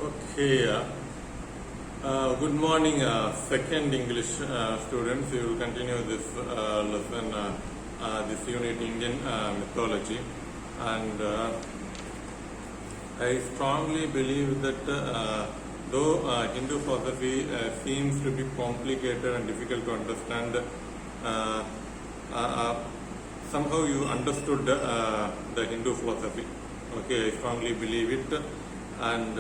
Okay. Good morning, second English students. We will continue this lesson, this unit, Indian mythology, and I strongly believe that though Hindu philosophy seems to be complicated and difficult to understand, uh, uh, somehow you understood the Hindu philosophy. Okay, I strongly believe it, and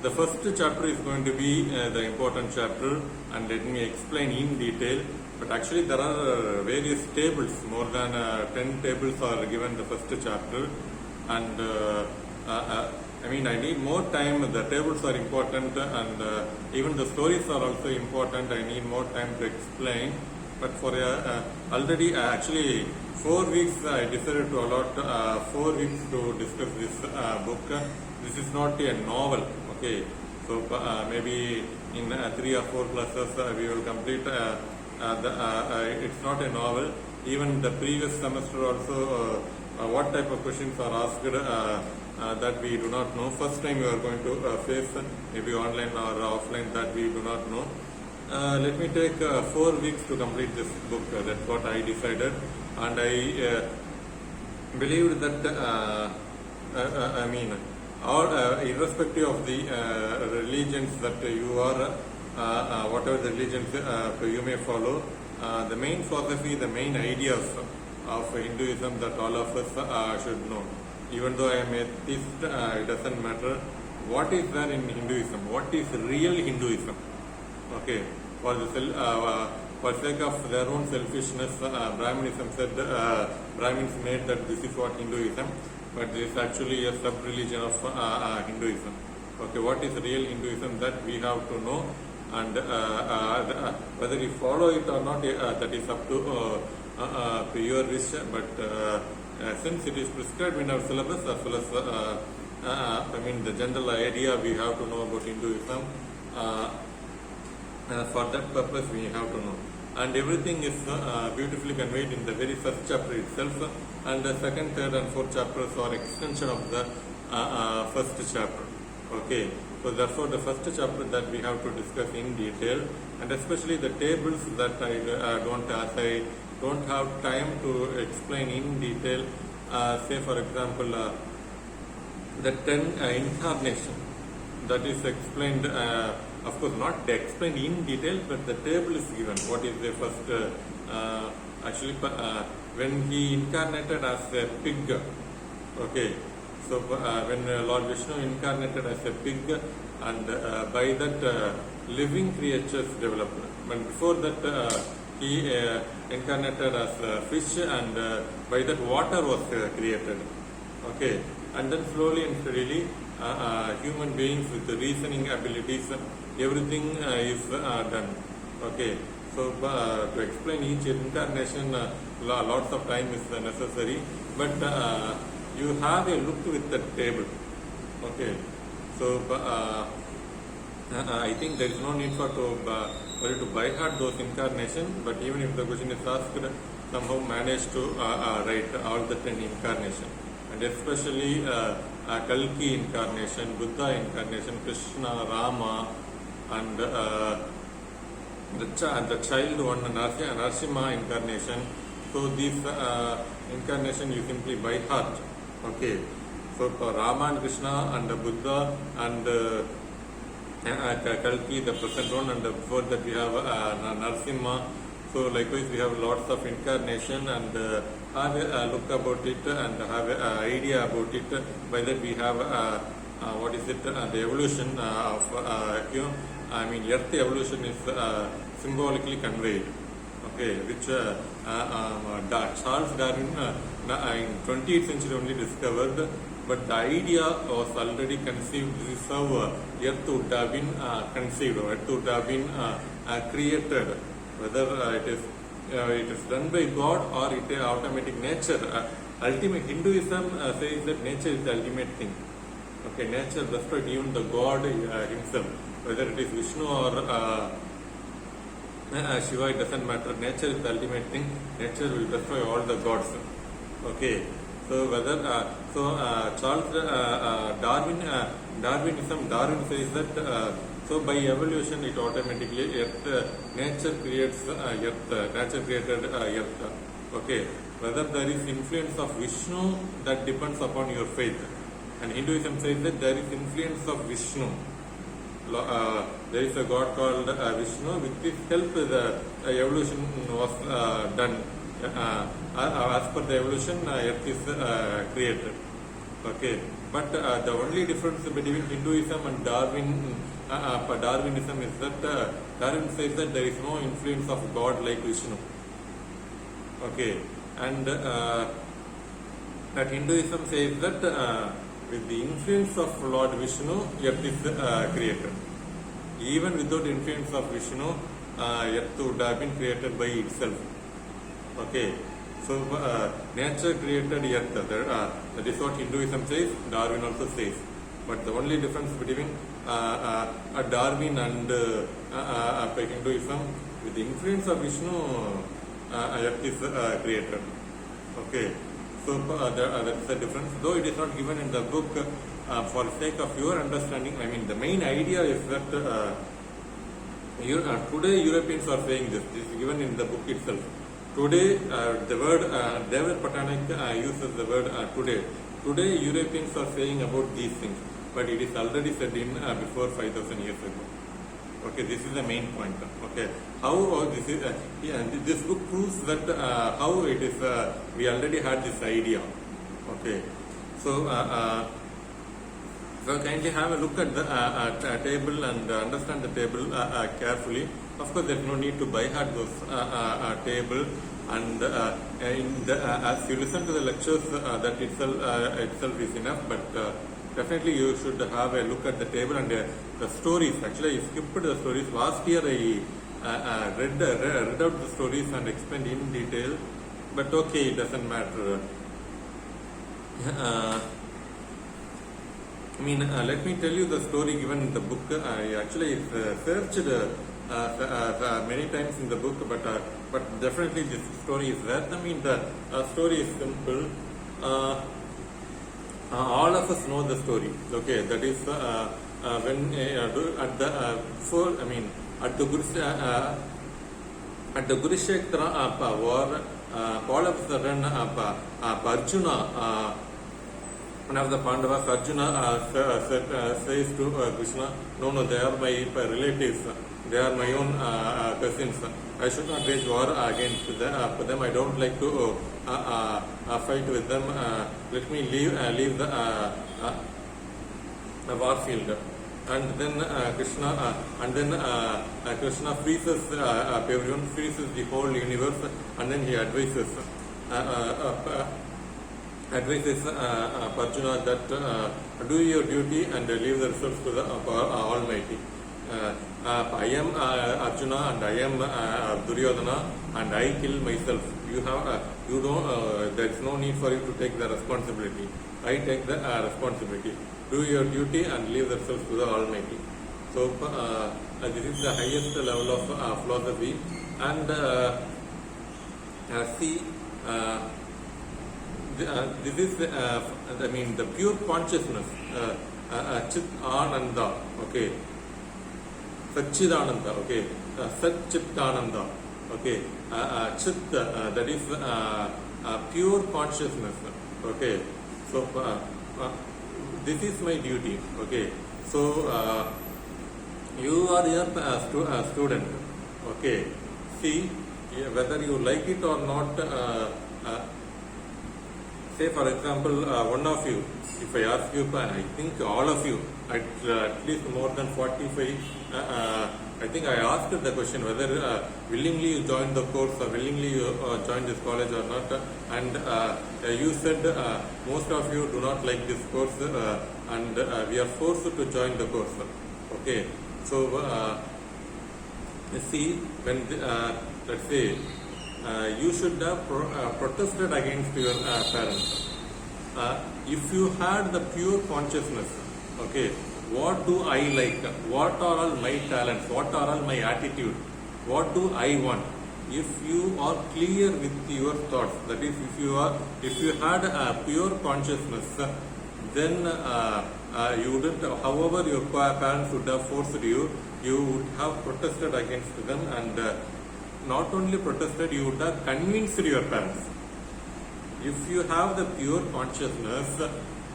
the first chapter is going to be the important chapter, and let me explain in detail. But actually, there are various tables, more than 10 tables are given in the first chapter, and I need more time. The tables are important, and even the stories are also important. I need more time to explain. But for already actually 4 weeks, I decided to allot 4 weeks to discuss this book. This is not a novel, okay? So maybe in 3 or 4 classes we will complete. It's not a novel. Even the previous semester also, what type of questions are asked that we do not know. First time we are going to face, maybe online or offline, that we do not know. Let me take 4 weeks to complete this book. That's what I decided, and I believed that all irrespective of the religions that you are, whatever the religions you may follow, the main philosophy, the main ideas of Hinduism that all of us should know. Even though I am atheist, it doesn't matter. What is there in Hinduism? What is real Hinduism? Okay, for sake of their own selfishness, Brahmanism said Brahmins made that this is what Hinduism, but this is actually a sub-religion of Hinduism. Okay, what is real Hinduism, that we have to know, and whether you follow it or not, that is up to your wish. But since it is prescribed in our syllabus, as well as the general idea we have to know about Hinduism. For that purpose we have to know, and everything is beautifully conveyed in the very first chapter itself, and the second, third and fourth chapters are extension of the first chapter. Okay, so therefore the first chapter that we have to discuss in detail, and especially the tables that I don't have time to explain in detail. Say for example, the 10 incarnation that is explained. Of course, not explained in detail, but the table is given. What is the first? When he incarnated as a pig, okay. So when Lord Vishnu incarnated as a pig, and by that living creatures developed. But before that, he incarnated as a fish, and by that water was created. Okay, and then slowly and steadily, human beings with the reasoning abilities, everything is done. Okay, so to explain each incarnation, lots of time is necessary, but you have a look with the table. Okay, so I think there is no need for to by heart those incarnations, but even if the question is asked, somehow manage to write all the 10 incarnations, and especially Kalki incarnation, Buddha incarnation, Krishna, Rama, and the child one, Narasimha incarnation. So these incarnation you simply by heart. Okay, so for Rama and Krishna and Buddha and Kalki, the present one, and before that we have Narasimha. So likewise we have lots of incarnation, and have a look about it, and have an idea about it. By that we have the evolution of Earth evolution is symbolically conveyed. Okay, which Charles Darwin in 20th century only discovered, but the idea was already conceived. This is how Earth would have been conceived, or Earth would have been created. Whether it is done by God or it is automatic nature. Ultimate Hinduism says that nature is the ultimate thing. Okay, nature destroyed even the God himself. Whether it is Vishnu or Shiva, it doesn't matter. Nature is the ultimate thing. Nature will destroy all the gods. Okay, So whether Charles Darwin says that so by evolution it automatically nature creates nature created earth. Okay, whether there is influence of Vishnu, that depends upon your faith. And Hinduism says that there is influence of Vishnu. There is a god called Vishnu. With his help, the evolution was done. As per the evolution, Earth is created. Okay, but the only difference between Hinduism and Darwinism is that Darwin says that there is no influence of God like Vishnu. Okay, and that Hinduism says that with the influence of Lord Vishnu, Earth is created. Even without influence of Vishnu, Earth would have been created by itself. Okay, so nature created Earth. That is what Hinduism says, Darwin also says. But the only difference between Darwin and Hinduism, with the influence of Vishnu, Earth is created. Okay, so that's the difference. Though it is not given in the book, for the sake of your understanding, I mean the main idea is that today Europeans are saying this. This is given in the book itself. Today, the word David Patanik uses the word today. Today, Europeans are saying about these things, but it is already said in before 5,000 years ago. Okay, this is the main point. Okay, how this is this book proves that how it is. We already had this idea. Okay, so so kindly have a look at the table and understand the table carefully. Of course, there is no need to by heart those table, and as you listen to the lectures, that itself is enough. But definitely, you should have a look at the table and the stories. Actually, I skipped the stories. Last year, I read out the stories and explained in detail. But okay, it doesn't matter. I mean, let me tell you the story given in the book. I actually searched many times in the book, but definitely this story is there. I mean, the story is simple. All of us know the story. Okay, that is when at the before. I mean, at the Kurukshetra war, all of a sudden Arjuna. One of the Pandavas, Arjuna says to Krishna, no, they are my relatives, they are my own cousins. I should not wage war against them. I don't like to fight with them. Let me leave the war field. And then Krishna freezes everyone, freezes the whole universe, and then he advises Arjuna that do your duty and leave the results to the Almighty. I am Arjuna and I am Duryodhana and I kill myself. You don't. There is no need for you to take the responsibility. I take the responsibility. Do your duty and leave the results to the Almighty. So this is the highest level of philosophy. And see. This is I mean the pure consciousness, Chit Ananda, okay, Satchidananda, okay, Sat Chittananda, okay, Chit, that is pure consciousness, okay. So this is my duty, okay. So you are your student, okay. See whether you like it or not. Say for example, one of you, if I ask you, I think all of you, at least more than 45, I think I asked the question whether willingly you join the course or willingly you join this college or not, and you said most of you do not like this course and we are forced to join the course. Okay, so see, when let's say you should have protested against your parents. If you had the pure consciousness, okay, what do I like? What are all my talents? What are all my attitude? What do I want? if you are clear with your thoughts, that is, if you had a pure consciousness, then you wouldn't, however your parents would have forced you, you would have protested against them, and not only protested, you would have convinced your parents. If you have the pure consciousness,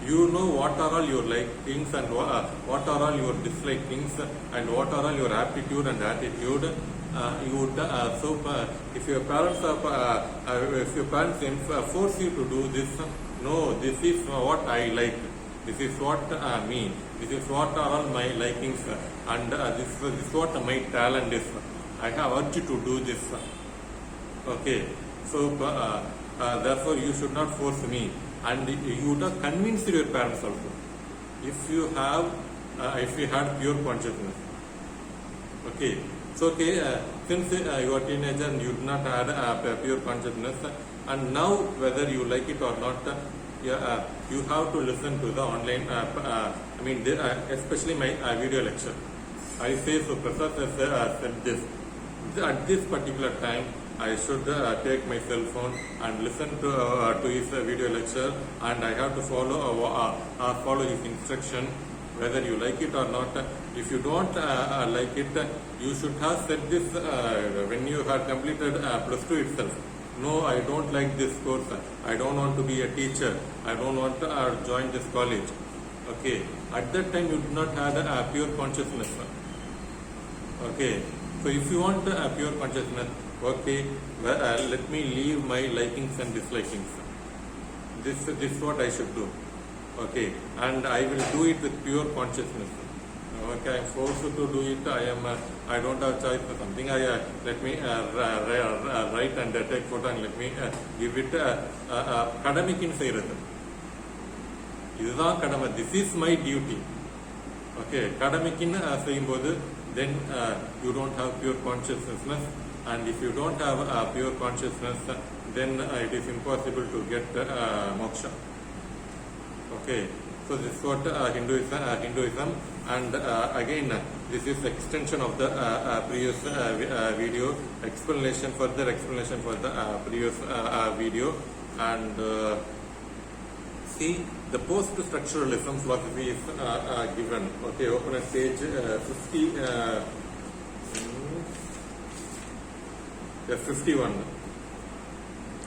you know what are all your likings and what are all your dislikings and what are all your aptitude and attitude. You would if your parents force you to do this, no, this is what I like, this is what me, this is what are all my likings, and this is what my talent is. I have urge to do this. Okay, so therefore you should not force me, and you would have convinced your parents also if you had pure consciousness. Okay, so since you are teenager and you do not have pure consciousness, and now whether you like it or not, you have to listen to the online, especially my video lecture. I say, so Prasad has said this. At this particular time, I should take my cell phone and listen to his video lecture, and I have to follow his instruction, whether you like it or not. If you don't like it, you should have said this when you had completed +2 itself. No, I don't like this course. I don't want to be a teacher. I don't want to join this college. Okay, at that time you did not have a pure consciousness. Okay, so if you want a pure consciousness, okay, let me leave my likings and dislikings. This is what I should do. Okay, and I will do it with pure consciousness. Okay, I am forced to do it. I don't have choice for something. Let me write and take photo and let me give it academic in sayradhu. Idhaan kadama. This is my duty. Okay, academic in sayumbodhu, then you don't have pure consciousness, and if you don't have pure consciousness, then it is impossible to get moksha. Okay, so this is what Hinduism, and again this is extension of the previous video, further explanation for the previous video, and see, the post-structuralism philosophy is given. Okay, open at page 51.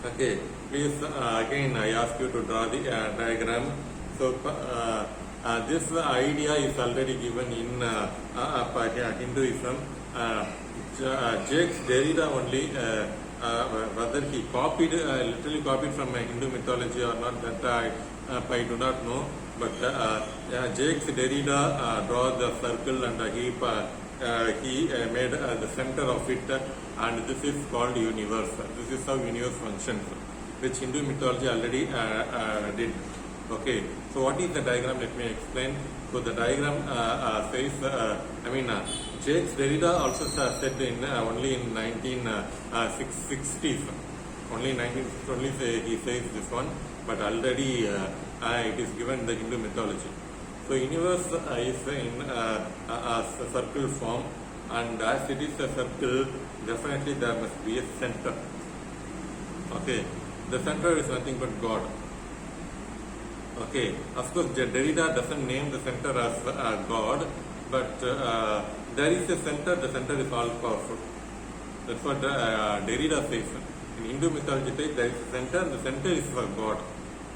Okay, please again I ask you to draw the diagram. So this idea is already given in Hinduism. Jacques Derrida only, whether he literally copied from Hindu mythology or not, that I do not know. But Jacques Derrida draw the circle, and he made the center of it, and this is called universe. This is how universe functions, which Hindu mythology already did. Okay, so what is the diagram? Let me explain. So the diagram says, Jacques Derrida also said only in 1960s. Only in 1960s he says this one, but already it is given in the Hindu mythology. So universe is in a circle form, and as it is a circle, definitely there must be a center. Okay, the center is nothing but God. Okay, of course Derrida doesn't name the center as God, but there is a center. The center is all powerful. That's what Derrida says. In Hindu mythology, there is a center. The center is for God.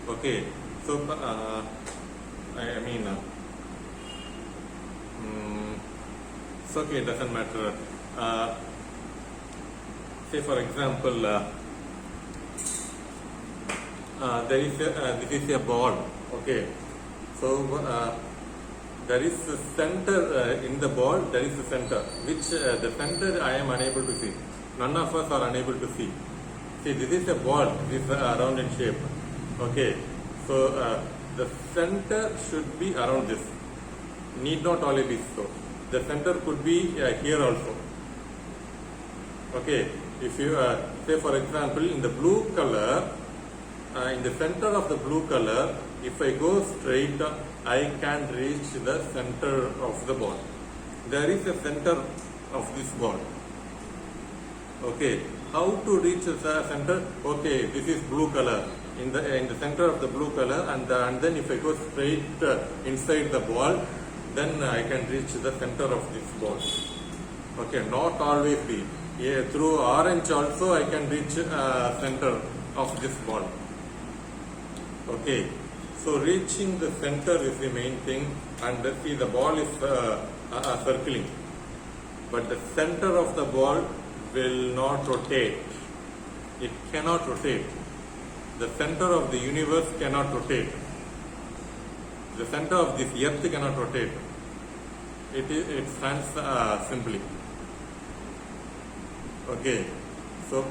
Okay, so it's okay. It doesn't matter. Say for example, this is a ball. Okay, so there is a center in the ball. There is a center, which the center I am unable to see. None of us are unable to see. See, this is a ball. This is round in shape. Okay, so the center should be around this. Need not always be so. The center could be here also. Okay, if you say for example in the blue color, in the center of the blue color, if I go straight, I can reach the center of the ball. There is a center of this ball. Okay, how to reach the center? Okay, this is blue color. In the center of the blue color, and then if I go straight inside the ball, then I can reach the center of this ball. Okay, not always be. Yeah, through orange also I can reach center of this ball. Okay, so reaching the center is the main thing, and see the ball is circling, but the center of the ball will not rotate. It cannot rotate. The center of the universe cannot rotate. The center of this earth cannot rotate. It stands simply. Okay, so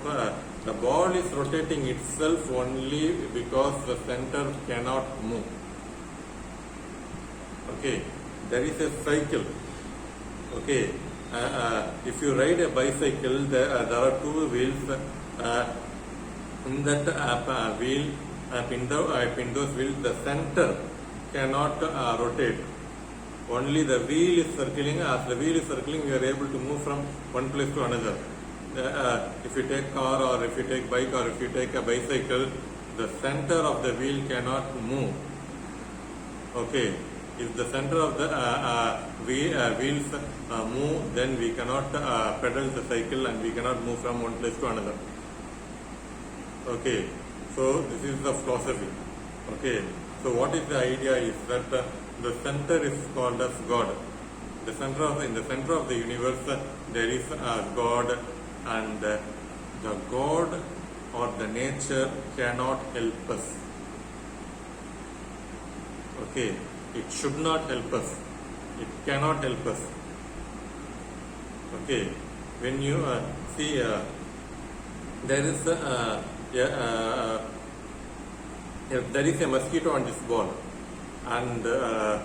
the ball is rotating itself only because the center cannot move. Okay, there is a cycle. Okay, if you ride a bicycle, there are two wheels. In that wheel, in those wheels, the center cannot rotate. Only the wheel is circling. As the wheel is circling, we are able to move from one place to another. If you take car, or if you take bike, or if you take a bicycle, the center of the wheel cannot move. Okay, if the center of the wheels move, then we cannot pedal the cycle, and we cannot move from one place to another. Okay, so this is the philosophy. Okay, so what is the idea is that the center is called as God. In the center of the universe there is God, and the God or the nature cannot help us. Okay, it should not help us. It cannot help us. Okay, when you see there is there is a mosquito on this ball, and the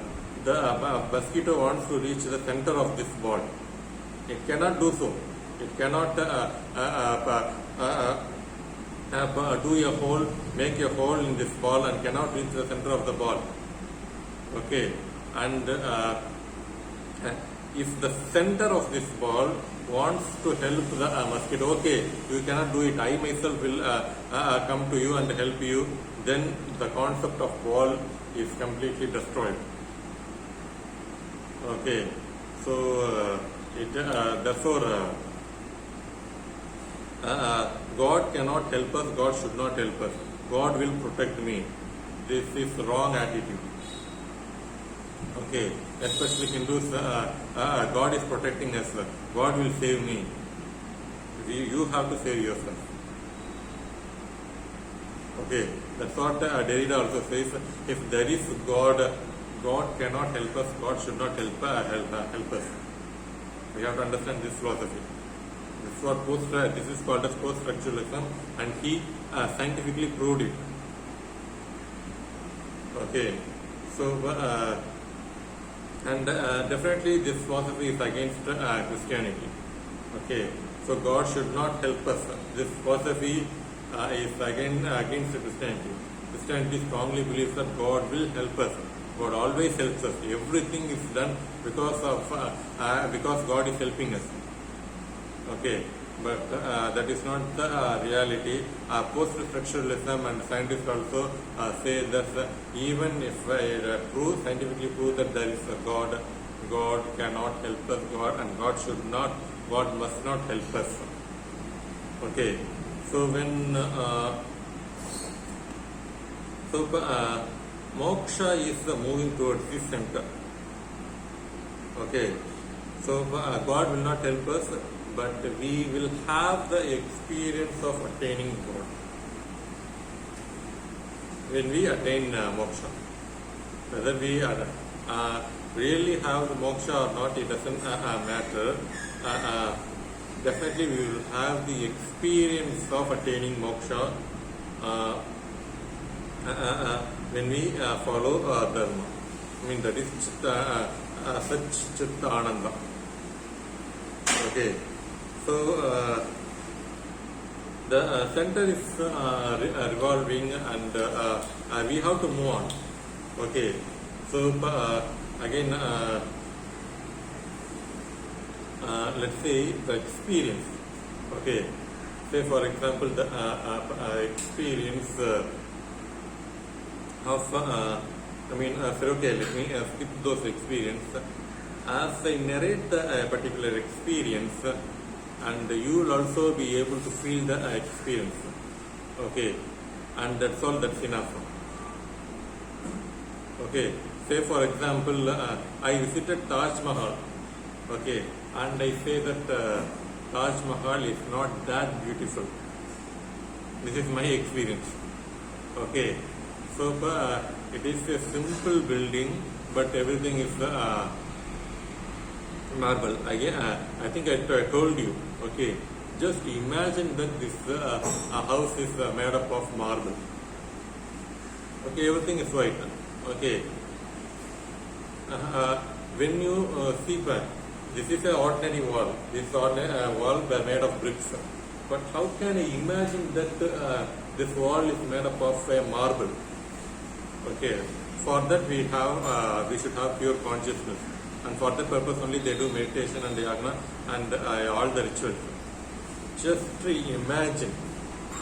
mosquito wants to reach the center of this ball. It cannot do so. It cannot do a hole, make a hole in this ball, and cannot reach the center of the ball. Okay, and if the center of this ball wants to help the mosquito, okay, you cannot do it, I myself will come to you and help you, then the concept of ball is completely destroyed. Okay, so therefore God cannot help us, God should not help us, God will protect me. This is wrong attitude. Okay, especially Hindus, God is protecting us, God will save me. You have to save yourself. Okay, that's what Derrida also says. If there is God, God cannot help us, God should not help us. We have to understand this philosophy. This is called as post-structuralism, and he scientifically proved it. Okay, so and definitely this philosophy is against Christianity. Okay, so God should not help us. This philosophy is against Christianity. Christianity strongly believes that God will help us. God always helps us. Everything is done because God is helping us. Okay, but that is not the reality. Post-structuralism and scientists also say that even if scientifically prove that there is a God, God cannot help us, God must not help us. Okay, so when moksha is moving towards this center. Okay, so God will not help us, but we will have the experience of attaining God when we attain moksha. Whether we really have the moksha or not, it doesn't matter. Definitely we will have the experience of attaining moksha when we follow dharma. I mean, that is such chitta ananda. Okay, so the center is revolving, and we have to move on. Okay, so again, let's say the experience. Okay, say for example the experience of okay, let me skip those experience. As I narrate the particular experience, and you will also be able to feel the experience. Okay, and that's all. That's enough. Okay, say for example, I visited Taj Mahal. Okay, and I say that Taj Mahal is not that beautiful. This is my experience. Okay, so it is a simple building, but everything is marble. Again, I think I told you. Okay, just imagine that this house is made up of marble. Okay, everything is white. Okay, when you see back, this is an ordinary wall. This is ordinary wall made of bricks. But how can I imagine that this wall is made up of a marble? Okay, for that we should have pure consciousness, and for that purpose only they do meditation and yagna and all the rituals. Just imagine.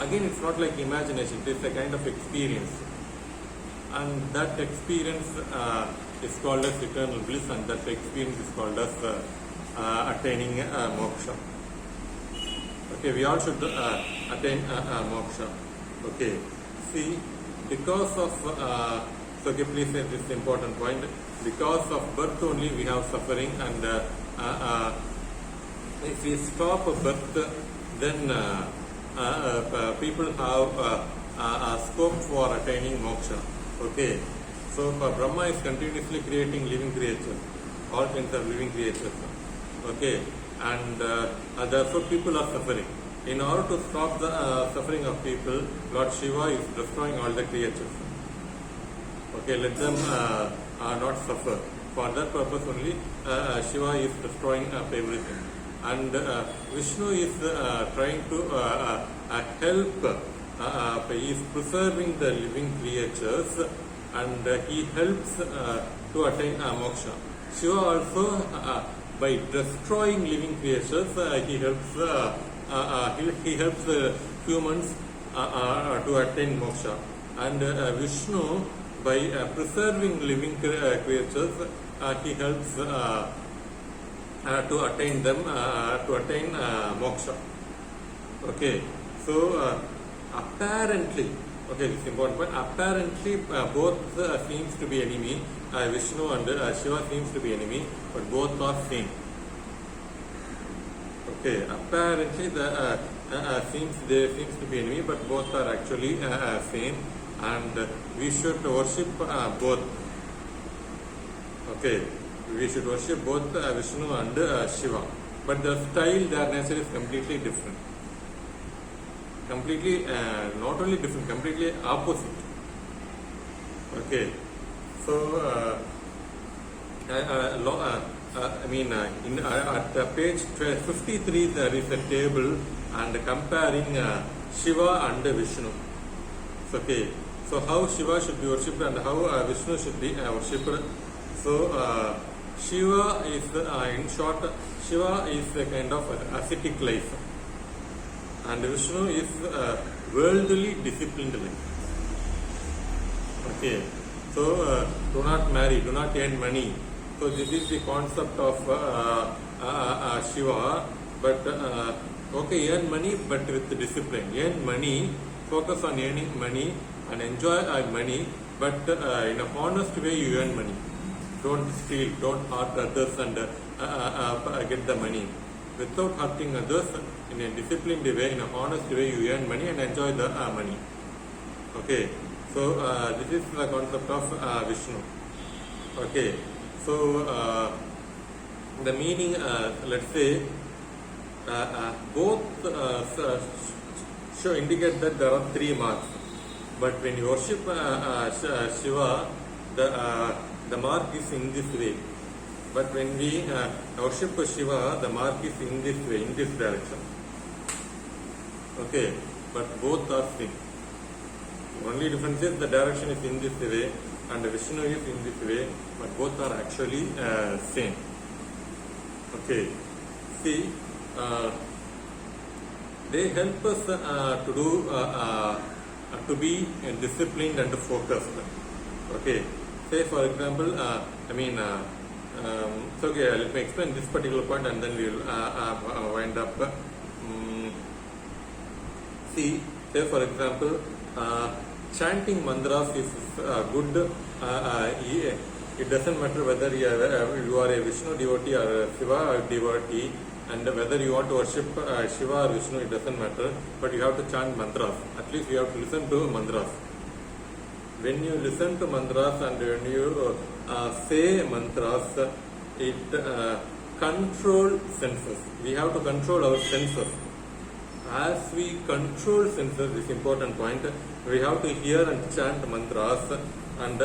Again, it's not like imagination; it is a kind of experience, and that experience is called as eternal bliss, and that experience is called as attaining moksha. Okay, we all should attain moksha. Okay, see, because of so okay, please say this important point. Because of birth only we have suffering, and if we stop birth, then people have scope for attaining moksha. Okay, so Brahma is continuously creating living creatures, all kinds of living creatures. Okay, and therefore people are suffering. In order to stop the suffering of people, Lord Shiva is destroying all the creatures. Okay, let them not suffer. For that purpose only, Shiva is destroying everything. And Vishnu is trying to help. He is preserving the living creatures, and he helps to attain moksha. Shiva also, by destroying living creatures, he helps humans to attain moksha. And Vishnu, by preserving living creatures, he helps to attain moksha. Okay, so apparently, okay, this is important point. Apparently, both seems to be enemy. Vishnu and Shiva seems to be enemy, but both are same. Okay, apparently they seems to be enemy, but both are actually same, and we should worship both. Okay, we should worship both Vishnu and Shiva, but the style, their nature is completely different. Completely, not only different, completely opposite. Okay, so at page 53 there is a table and comparing Shiva and Vishnu. Okay, so how Shiva should be worshipped and how Vishnu should be worshipped. So Shiva is, in short, Shiva is a kind of ascetic life, and Vishnu is worldly disciplined life. Okay, so do not marry, do not earn money. So this is the concept of Shiva. But okay, earn money, but with discipline. Earn money, focus on earning money and enjoy money, but in a honest way you earn money. Don't steal, don't hurt others and get the money. Without hurting others, in a disciplined way, in a honest way, you earn money and enjoy the money. Okay, so this is the concept of Vishnu. Okay, so the meaning, let's say, both show indicate that there are three marks. But when you worship Shiva, the mark is in this way. But when we worship Shiva, the mark is in this way, in this direction. Okay, but both are same. Only difference is the direction is in this way and Vishnu is in this way, but both are actually same. Okay, see, They help us to be disciplined and focused. Okay. Say for example, so okay, let me explain this particular point and then we will wind up. See, say for example, chanting mantras is good. It doesn't matter whether you are a Vishnu devotee or a Shiva devotee, and whether you want to worship Shiva or Vishnu, it doesn't matter. But you have to chant mantras. At least you have to listen to mantras. When you listen to mantras and when you say mantras, it controls senses. We have to control our senses. As we control senses, this important point, we have to hear and chant mantras, and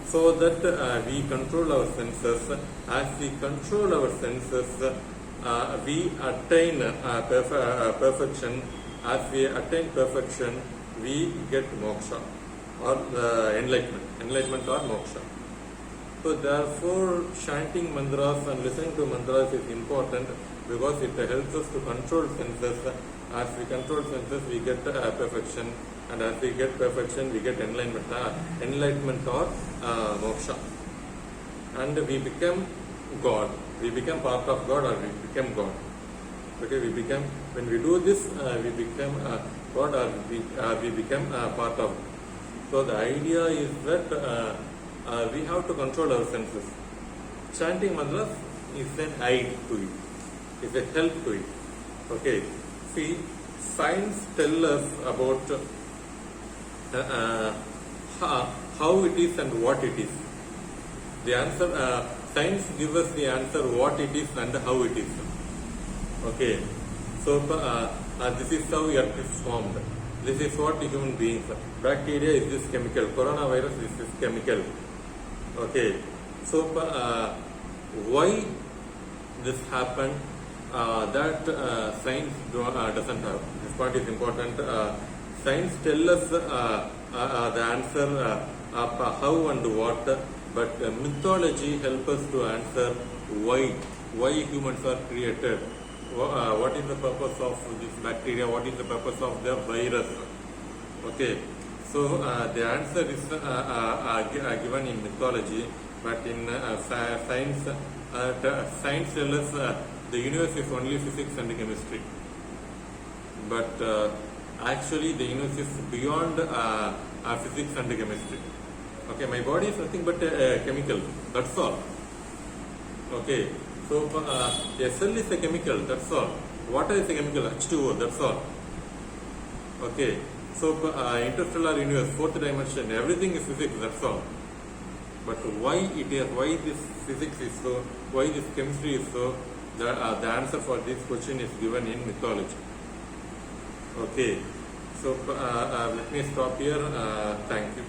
so that we control our senses. As we control our senses, we attain perfection. As we attain perfection, we get moksha or enlightenment or moksha. So therefore, chanting mantras and listening to mantras is important because it helps us to control senses. As we control senses, we get perfection, and as we get perfection, we get enlightenment or moksha, and we become God. We become part of God, or we become God. Okay, when we do this, we become God, or we become part of. So the idea is that we have to control our senses. Chanting mantras is an aid to it, is a help to it. Okay, see, science tells us about how it is and what it is. The answer, science gives us the answer what it is and how it is. Okay, so this is how earth is formed. This is what human beings are. Bacteria is this chemical. Coronavirus is this chemical. Okay, so why this happened? That science doesn't have. This point is important. Science tells us the answer of how and what, but mythology helps us to answer why humans are created. What is the purpose of this bacteria? What is the purpose of the virus? Okay, so the answer is given in mythology, but in science, science tells us the universe is only physics and chemistry. But actually, the universe is beyond physics and chemistry. Okay, my body is nothing but a chemical. That's all. Okay. So, a cell is a chemical, that's all. Water is a chemical, H2O, that's all. Okay. So, interstellar universe, fourth dimension, everything is physics, that's all. But why this physics is so, why this chemistry is so, the answer for this question is given in mythology. Okay. So, let me stop here. Thank you.